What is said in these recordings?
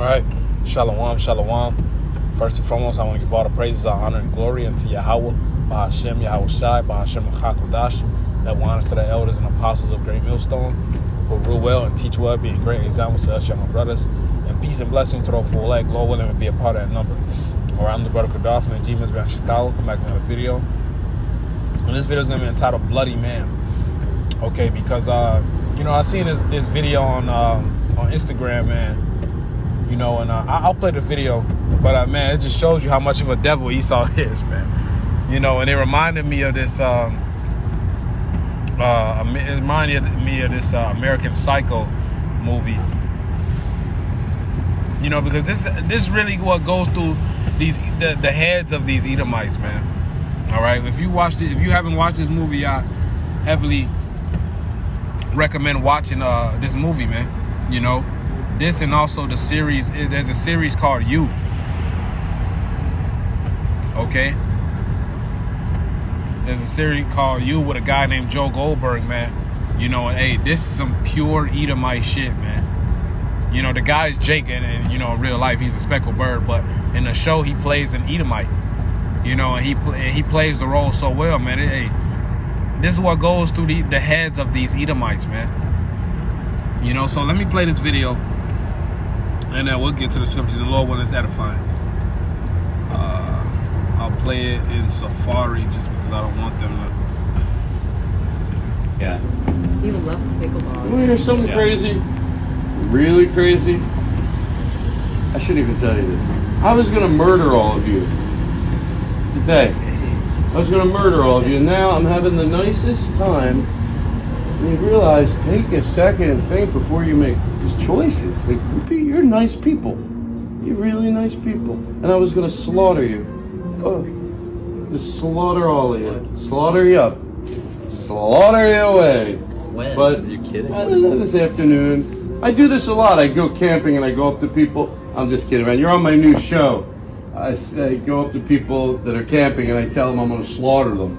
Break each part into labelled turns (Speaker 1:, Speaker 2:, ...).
Speaker 1: right. Shalom, shalom. First and foremost, I want to give all the praises, honor, and glory unto Yahweh, Bahashem, Yahweh Shai, Bahashem, Chakodash. That will honor to the elders and apostles of Great Millstone, who rule well and teach well, being great examples to us younger brothers. And peace and blessings to the full elect, Lord willing, to be a part of that number. All right, I'm the brother Kadar from the G-Men's Band Chicago. Come back to another video. And this video is going to be entitled Bloody Man. Okay, because, I seen this video on Instagram, man. And I'll play the video, but man, it just shows you how much of a devil Esau is, man. And it reminded me of this. American Psycho movie. Because this really what goes through the heads of these Edomites, man. All right, if you haven't watched this movie, I heavily recommend watching this movie, man. This and also the series, there's a series called You. Okay? There's a series called You with a guy named Joe Goldberg, man. And hey, this is some pure Edomite shit, man. The guy is Jake, and in real life, he's a speckled bird, but in the show, he plays an Edomite. And he plays the role so well, man. This is what goes through the heads of these Edomites, man. So let me play this video. And then we'll get to the scriptures. The Lord willing is edifying. I'll play it in Safari just because I don't want them to. Let's see.
Speaker 2: Yeah.
Speaker 3: You love pickleball.
Speaker 2: You want to hear something crazy? Really crazy? I shouldn't even tell you this. I was going to murder all of you today. I was going to murder all of you. And now I'm having the nicest time. And you realize, take a second and think before you make these choices. You're nice people. You're really nice people. And I was going to slaughter you. Oh, just slaughter all of you. Slaughter you up. Slaughter you away.
Speaker 4: When?
Speaker 2: But
Speaker 4: Are you kidding?
Speaker 2: This afternoon. I do this a lot. I go camping and I go up to people. I'm just kidding, man. You're on my new show. I go up to people that are camping and I tell them I'm going to slaughter them.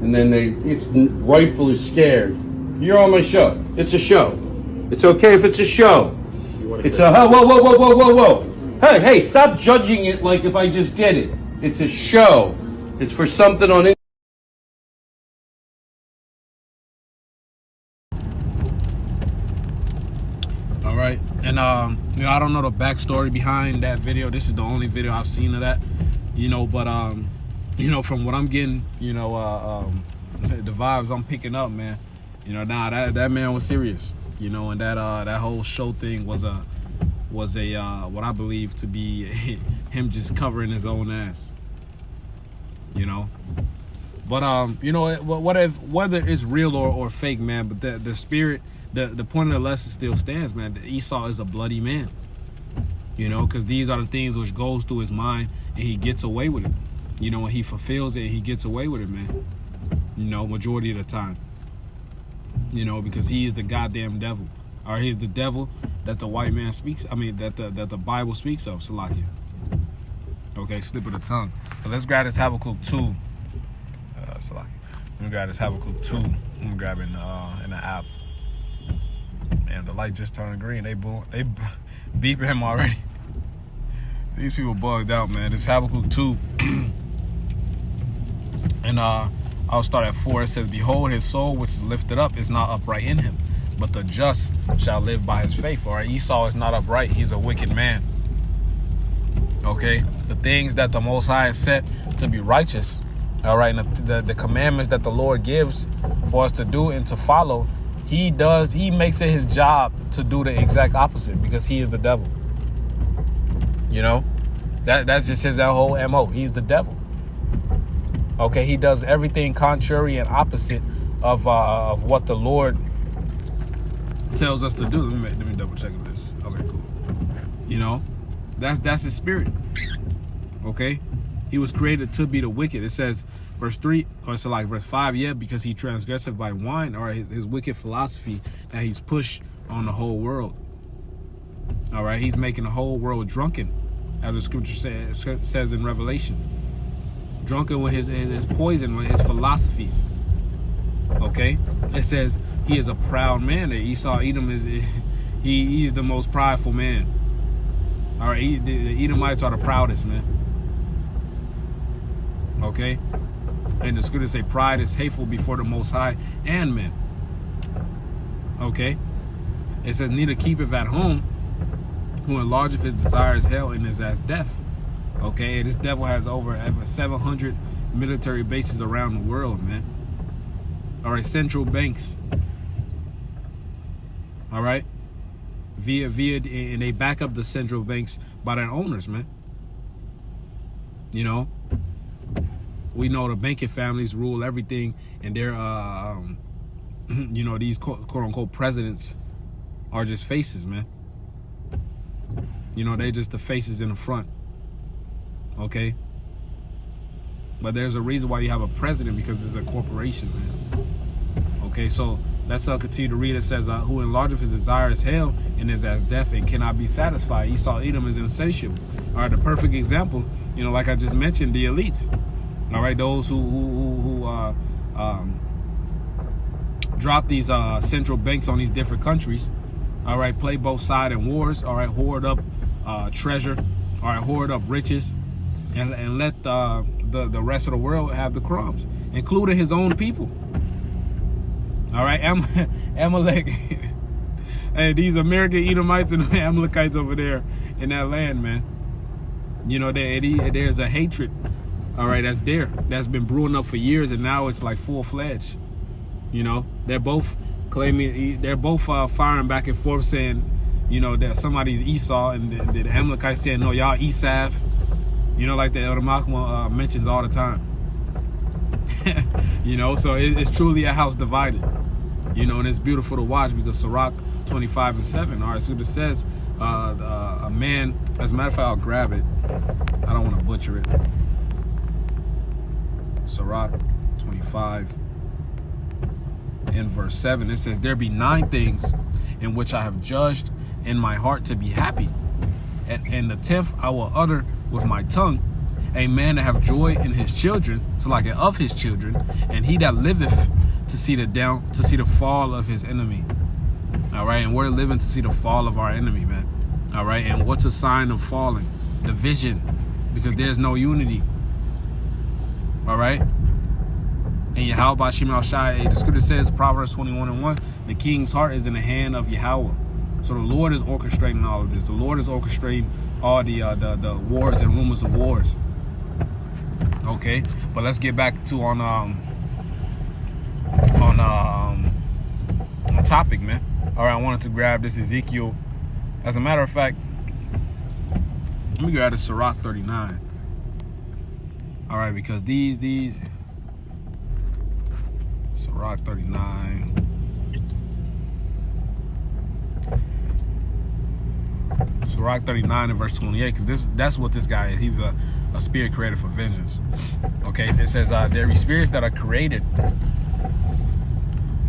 Speaker 2: And then it's rightfully scared. You're on my show. It's a show. It's okay if it's a show. It's a whoa. Hey, stop judging it like if I just did it. It's a show. It's for something on it.
Speaker 1: All right. And I don't know the backstory behind that video. This is the only video I've seen of that. But from what I'm getting, the vibes I'm picking up, man. That man was serious, and that whole show thing was a what I believe to be him just covering his own ass, But whether it's real or fake, man, but the spirit, the point of the lesson still stands, man. Esau is a bloody man, because these are the things which goes through his mind, and he gets away with it. When he fulfills it, he gets away with it, man. Majority of the time. Because he is the goddamn devil. Or he's the devil that the white man speaks. That the Bible speaks of, Salakia. Okay, slip of the tongue. So let's grab this Habakkuk 2. Salakia. Let me grab this Habakkuk 2. I'm grabbing in the app. And the light just turned green. They beeping him already. These people bugged out, man. This Habakkuk 2. And I'll start at 4. It says, behold, his soul which is lifted up is not upright in him, but the just shall live by his faith. All right, Esau is not upright. He's a wicked man. Okay, the things that the Most High has set to be righteous, all right, and the commandments that the Lord gives for us to do and to follow, he makes it his job to do the exact opposite because he is the devil. That's just his whole MO. He's the devil. Okay, he does everything contrary and opposite of what the Lord tells us to do. Let me double check this. Okay, cool. That's his spirit. Okay, he was created to be the wicked. It says, verse 3, or it's like verse 5. Yeah, because he transgresseth by wine, or his wicked philosophy that he's pushed on the whole world. All right, he's making the whole world drunken, as the scripture says in Revelation. Drunken with his poison, with his philosophies. Okay, it says he is a proud man. That Esau, Edom is, he's the most prideful man. All right, the Edomites are the proudest, man. Okay? And the scriptures say pride is hateful before the Most High and men. Okay? It says, neither keepeth at home, who enlargeth his desire is hell and is as death. Okay? And this devil has over 700 military bases around the world, man. All right, central banks. All right? Via, and they back up the central banks by their owners, man. You know? We know the banking families rule everything, and they're, you know, these quote-unquote presidents are just faces, man. You know, they're just the faces in the front, okay? But there's a reason why you have a president, because it's a corporation, man. Okay, so let's continue to read. It says, who enlargeth his desire is hell, and is as death, and cannot be satisfied. Esau, Edom is insatiable. All right, the perfect example, you know, like I just mentioned, the elites. All right, those who drop these central banks on these different countries. All right, play both sides in wars. All right, hoard up treasure. All right, hoard up riches, and let the rest of the world have the crumbs, including his own people. All right, Amalek. Hey, these American Edomites and Amalekites over there in that land, man. You know, there's a hatred. All right, that's been brewing up for years, and now it's like full-fledged. You know, they're both claiming, they're both firing back and forth, saying, you know, that somebody's Esau, and the Amalekites saying, no, y'all Esav. You know, like the Elder Malcolm mentions all the time. You know, so it's truly a house divided. You know, and it's beautiful to watch, because Sirach 25:7. All right, so it says, a man, as a matter of fact, I'll grab it. I don't want to butcher it. Sirach 25 in verse 7, it says, there be 9 things in which I have judged in my heart to be happy, and the 10th I will utter with my tongue, a man that have joy in his children, so like of his children, and he that liveth to see the fall of his enemy. All right, and we're living to see the fall of our enemy, man. All right, and what's a sign of falling? Division, because there's no unity. All right, and Yahweh Shema Shai, the scripture says, Proverbs 21:1, the king's heart is in the hand of Yahweh. So the Lord is orchestrating all of this. The Lord is orchestrating all the wars and rumors of wars. Okay, but let's get back to on topic, man. All right, I wanted to grab this Ezekiel. As a matter of fact, let me grab the Sirach 39. All right, because these Sirach 39. Sirach 39 and verse 28, because that's what this guy is. He's a spirit created for vengeance. Okay, it says there be spirits that are created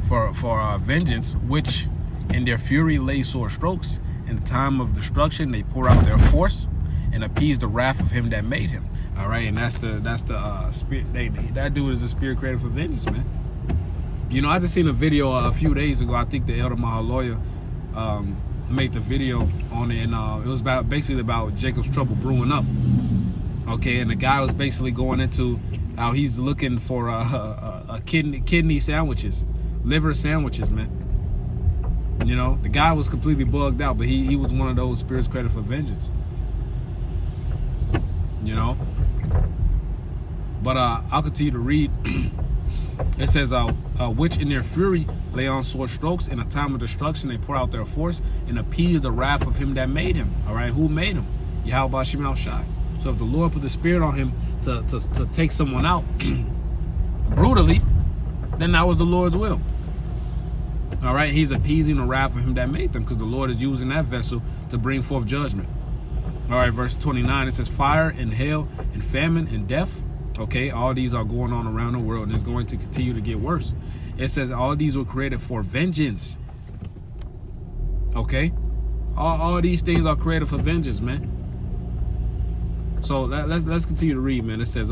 Speaker 1: for vengeance, which in their fury lay sore strokes. In the time of destruction they pour out their force and appease the wrath of him that made him. All right, and that's the spirit. That dude is a spirit created for vengeance, man. You know, I just seen a video a few days ago. I think the Elder Mahaloya made the video on it, and it was basically about Jacob's trouble brewing up. Okay, and the guy was basically going into how he's looking for a kidney sandwiches, liver sandwiches, man. You know, the guy was completely bugged out, but he was one of those spirits created for vengeance. You know, but I'll continue to read. It says, which in their fury lay on sore strokes, in a time of destruction they pour out their force and appease the wrath of him that made him. All right, who made him? Yahweh Shema Shai. So if the Lord put the spirit on him to take someone out brutally, then that was the Lord's will. All right, he's appeasing the wrath of him that made them, because the Lord is using that vessel to bring forth judgment. All right, verse 29, it says, fire and hail and famine and death. Okay, all these are going on around the world, and it's going to continue to get worse. It says all these were created for vengeance. Okay, all these things are created for vengeance, man. So let's continue to read, man. It says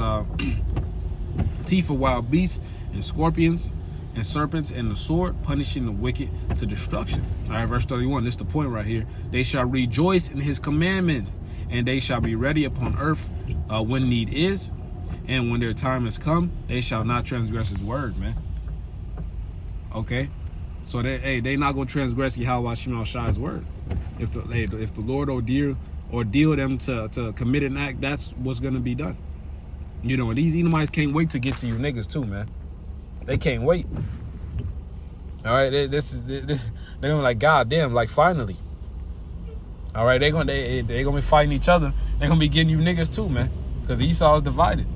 Speaker 1: teeth of wild beasts and scorpions and serpents, and the sword punishing the wicked to destruction. All right, verse 31, this is the point right here. They shall rejoice in his commandments and they shall be ready upon earth when need is, and when their time is come, they shall not transgress his word, man. Okay, so they not gonna transgress Yahweh Shema Shai's word. If the Lord ordeal them to commit an act, that's what's gonna be done. You know, and these Edomites can't wait to get to you niggas too, man. They can't wait. All right, they're gonna be like, God damn, like finally. All right, they're gonna be fighting each other. They're gonna be getting you niggas too, man, because Esau is divided.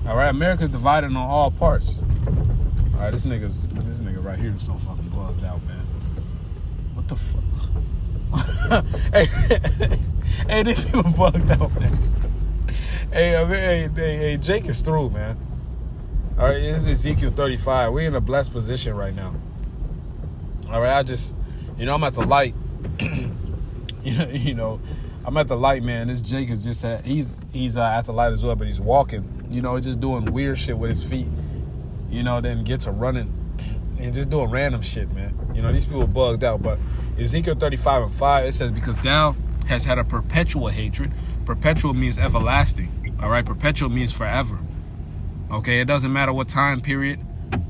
Speaker 1: All right, America's divided on all parts. All right, this nigga right here is so fucking bugged out, man. What the fuck? hey, these people bugged out, man. Hey, Jake is through, man. All right, it's Ezekiel 35. We're in a blessed position right now. All right, I'm at the light. you know, I'm at the light, man. This Jake is just he's at the light as well, but he's walking. You know, just doing weird shit with his feet. You know, then get to running and just doing random shit, man. You know, these people bugged out. But Ezekiel 35:5, it says, because thou hast had a perpetual hatred. Perpetual means everlasting. All right, perpetual means forever. Okay, it doesn't matter what time period,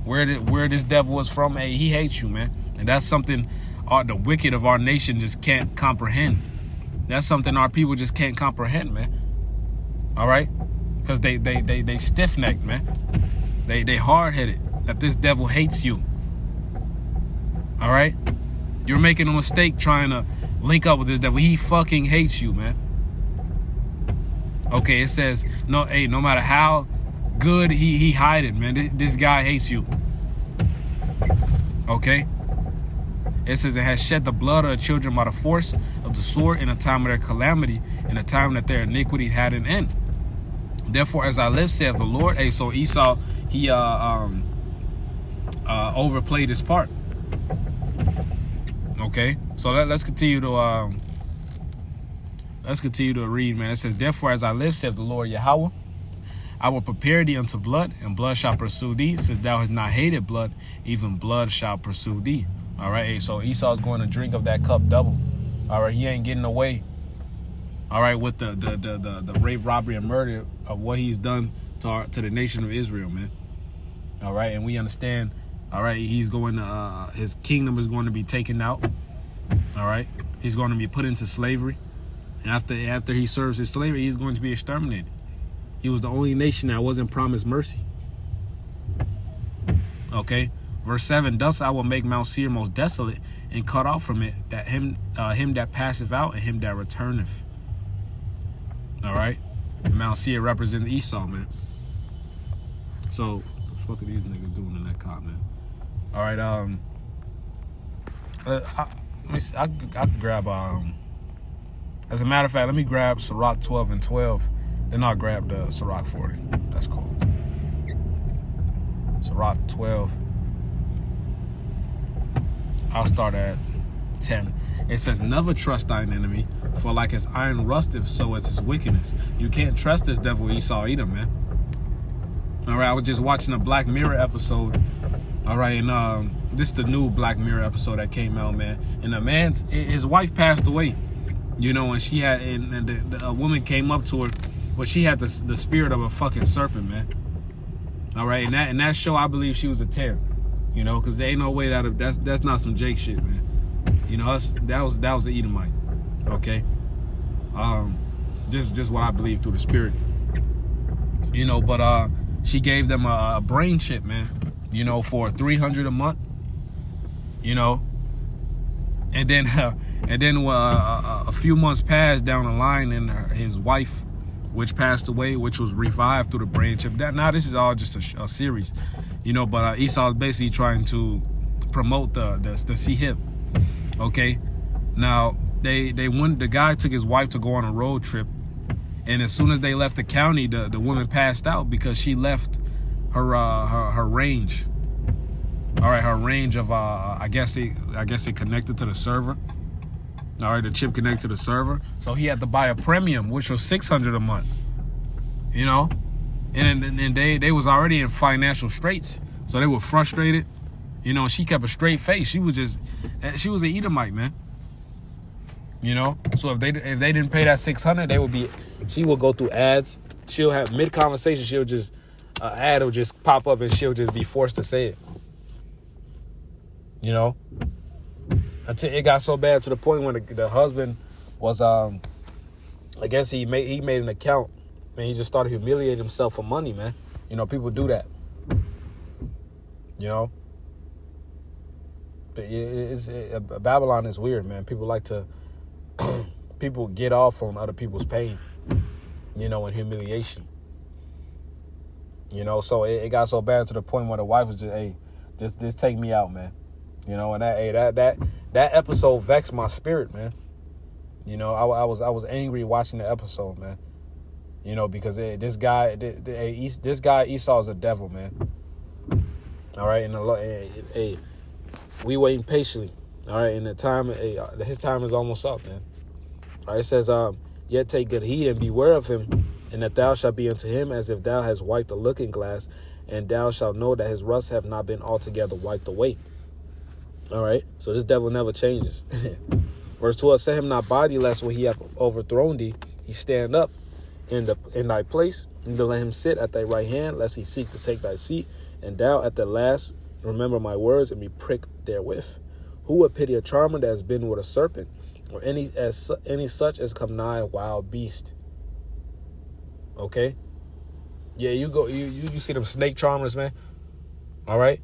Speaker 1: where this devil is from. Hey, he hates you, man. And that's something the wicked of our nation just can't comprehend. That's something our people just can't comprehend, man. All right, because they stiff-necked, man. They hard-headed that this devil hates you. All right, you're making a mistake trying to link up with this devil. He fucking hates you, man. Okay, it says no matter how good he hide it, man, this guy hates you. Okay, it says it has shed the blood of the children by the force of the sword in a time of their calamity, in a time that their iniquity had an end. Therefore, as I live, saith the Lord. Hey, so Esau, he overplayed his part. Okay, so let's continue to read, man. It says, therefore, as I live, saith the Lord Yahweh, I will prepare thee unto blood, and blood shall pursue thee. Since thou hast not hated blood, even blood shall pursue thee. All right, so Esau's going to drink of that cup double. All right, he ain't getting away. All right, with the rape, robbery, and murder of what he's done to the nation of Israel, man. All right, and we understand. All right, he's going to his kingdom is going to be taken out. All right, he's going to be put into slavery. And after he serves his slavery, he's going to be exterminated. He was the only nation that wasn't promised mercy. Okay, verse 7: thus I will make Mount Seir most desolate, and cut off from it that him that passeth out, and him that returneth. All right, Mount Seir represents Esau, man. So what the fuck are these niggas doing in that cop, man? All right, let me see. I can grab as a matter of fact, let me grab Sirach 12 and 12. Then I'll grab the Sirach 40. That's cool. Sirach 12. I'll start at 10. It says, never trust thine enemy, for like as iron rusteth, so is his wickedness. You can't trust this devil Esau either, man. All right, I was just watching a Black Mirror episode. All right, and this is the new Black Mirror episode that came out, man. And his wife passed away, you know, and she had, and a woman came up to her, but she had the spirit of a fucking serpent, man. All right, and that show, I believe she was a terror, you know, because there ain't no way that's not some Jake shit, man. You know, that was an Edomite, okay. Just what I believe through the spirit, you know. But she gave them a brain chip, man, you know, for $300 a month, you know, and then a few months passed down the line, and his wife, which passed away, which was revived through the brain chip. Now this is all just a series, you know. But Esau is basically trying to promote the see hip. Okay, now the guy took his wife to go on a road trip, and as soon as they left the county, the woman passed out because she left her range. All right, her range of I guess it connected to the server. All right, the chip connected to the server, so he had to buy a premium, which was $600 a month. You know, and they was already in financial straits, so they were frustrated. You know, she kept a straight face. She was an Edomite, man. You know, so if they didn't pay that $600, she will go through ads. She'll have mid conversation. She'll just ad will just pop up and she'll just be forced to say it. You know, until it got so bad to the point when the husband was I guess he made an account and he just started humiliating himself for money, man. You know, people do that. You know, but Babylon is weird, man. People like to people get off on other people's pain, you know, and humiliation. You know, so it got so bad to the point where the wife was just, hey, just take me out, man. You know, and that episode vexed my spirit, man. You know, I was angry watching the episode, man. You know, because this guy Esau is a devil, man. All right, and we waiting patiently. All right, and his time is almost up, man. All right, it says, yet take good heed and beware of him, and that thou shalt be unto him as if thou hast wiped a looking glass, and thou shalt know that his rust have not been altogether wiped away. All right, so this devil never changes. Verse 12, set him not body, lest when he have overthrown thee, he stand up in thy place, and to let him sit at thy right hand, lest he seek to take thy seat, and thou at the last remember my words and be pricked therewith. Who would pity a charmer that has been with a serpent, or any such as come nigh a wild beast? Okay, yeah, you see them snake charmers, man. All right,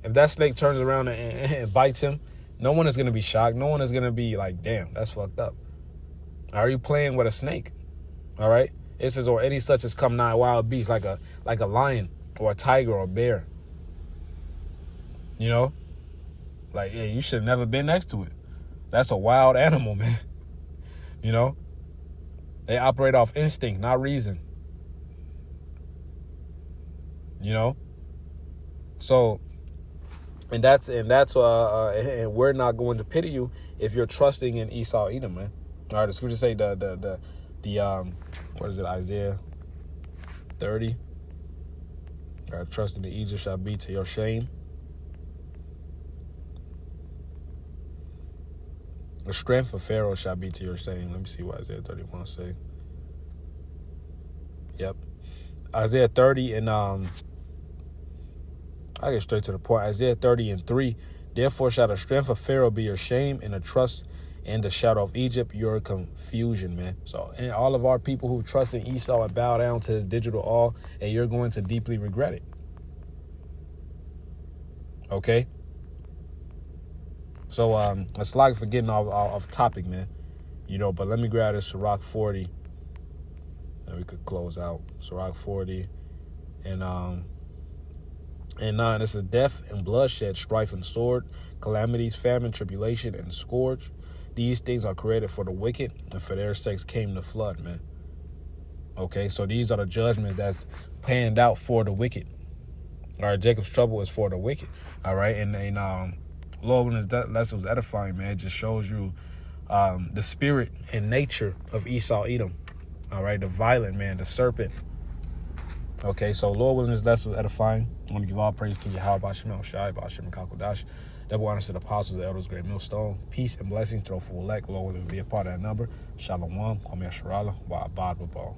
Speaker 1: if that snake turns around and bites him, no one is gonna be shocked. No one is gonna be like, damn, that's fucked up. Are you playing with a snake? All right, it says, or any such as come nigh a wild beast, like a lion or a tiger or a bear. You know, like, yeah, you should have never been next to it. That's a wild animal, man. You know, they operate off instinct, not reason. You know, so, and we're not going to pity you if you're trusting in Esau, Edom, man. All right, the scripture say the what is it, Isaiah 30? All right, trust in the Egypt shall be to your shame. The strength of Pharaoh shall be to your shame. Let me see what Isaiah 31 say. Yep. Isaiah 30 and I get straight to the point. Isaiah 30 and 3. Therefore shall the strength of Pharaoh be your shame, and the trust and the shadow of Egypt your confusion, man. So, and all of our people who trust in Esau and bow down to his digital all, and you're going to deeply regret it. Okay? So, it's like for getting off topic, man. You know, but let me grab this Sirach 40. And we could close out. Sirach 40. And 9, this is death and bloodshed, strife and sword, calamities, famine, tribulation, and scourge. These things are created for the wicked, and for their sakes came the flood, man. Okay, so these are the judgments that's panned out for the wicked. All right, Jacob's trouble is for the wicked. All right, and Lord, when this lesson was edifying, man, it just shows you the spirit and nature of Esau, Edom. All right, the violent man, the serpent. Okay, so Lord, willing, this lesson was edifying. I want to give all praise to Yahweh, Bashim, Shai, Bashim, and Kakodash. Double honors to the apostles, the elders, great millstone. Peace and blessings, throw full elect. Lord, willing, be a part of that number. Shalom, Kwame Sharala, wa Abad Babal.